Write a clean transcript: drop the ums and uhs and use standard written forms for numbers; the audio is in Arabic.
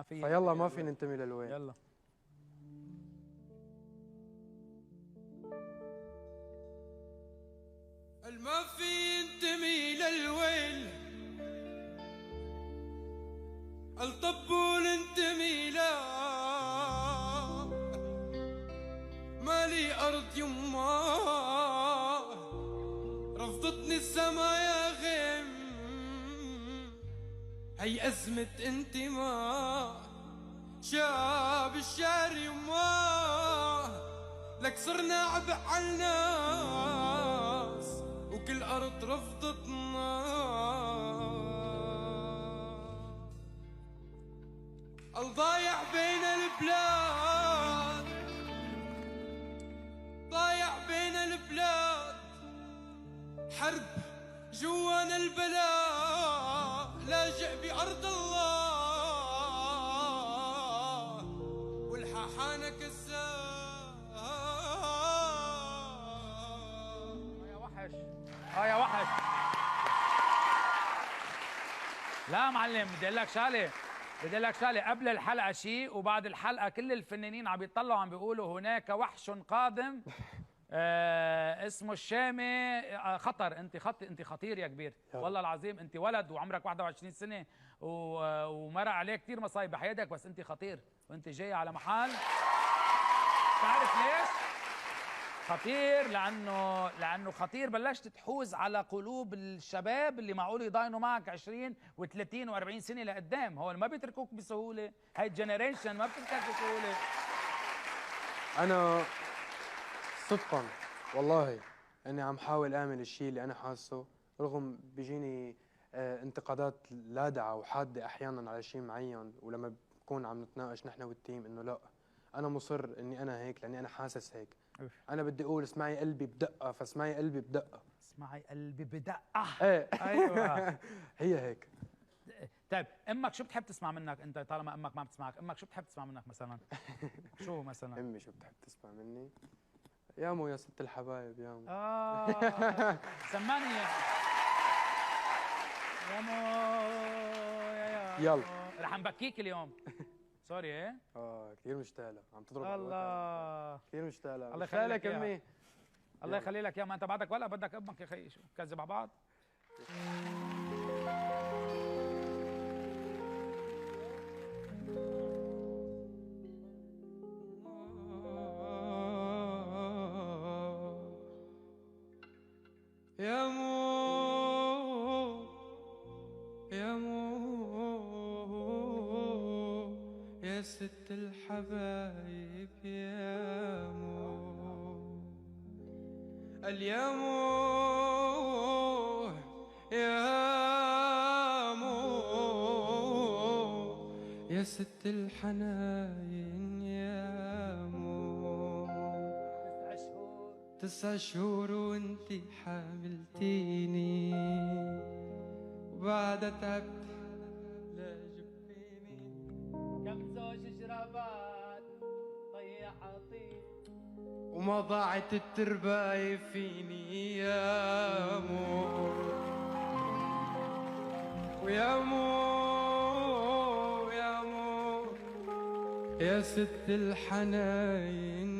فيلا ما في ننتمي للوين. يلا ما في ينتمي للويل الطبول انتمي لا مالي أرض يما رفضتني السما يا غيم هي أزمة انتماء شاب الشعر يما لك صرنا عبء عالناس وكل أرض رفضتنا الضايع بين البلاد ضايع بين البلاد حرب جوانا البلاء لاجئ بأرض الله والحاحانة كسار يا وحش يا وحش. لا معلم بدي اقول لك شغله قبل الحلقه شيء وبعد الحلقه كل الفنانين عم يطلعوا عم بيقولوا هناك وحش قادم اسمه الشامي. خطر. انت خطير يا كبير والله العظيم. انت ولد وعمرك 21 سنه ومرق عليك كثير مصايب بحياتك بس انت خطير وانت جاي على محل. بتعرف ليش؟ خطير لانه خطير. بلشت تحوز على قلوب الشباب اللي معقول يضاينوا معك 20 و30 و40 سنه لقدام. هو ما بيتركوك بسهوله. هاي الجنريشن ما بتترك بسهوله. انا صدقا والله اني عم حاول اعمل الشيء اللي انا حاسه رغم بيجيني انتقادات لاذعه وحاده احيانا على شيء معين. ولما بكون عم نتناقش نحن والتيم انه لا انا مصر اني انا هيك لاني انا حاسس هيك. انا بدي اقول اسمعي قلبي بدقه فاسمعي قلبي بدقه. اسمعي قلبي بدقه. ايه ايوه هي هيك. طيب امك شو بتحب تسمع منك انت طالما امك ما بتسمعك؟ امك شو بتحب تسمع منك مثلا؟ شو مثلا؟ امي شو بتحب تسمع مني؟ يا مو يا ست الحبايب يا مو. سمعني يا مو يا يلا رح نبكيك اليوم. سوري ايه؟ كثير مشتاق لها عم تضرب. الله كثير مشتاق لها. الله يخلي لك امي. الله يخلي لك يا ما انت بعدك ولا بدك امك يا خيي. شو كذب على بعض؟ يا مو يا مو يا ست الحبايب يا مو اليمو يا مو يا ست الحناين يا مو 9 شهور وانتي حاملتيني وبعدها تعبت لا جبتيني كم زوج جرابات طيحتي وما ضاعت الترباية فيني يا مو ويا مو يا مو يا ست الحناين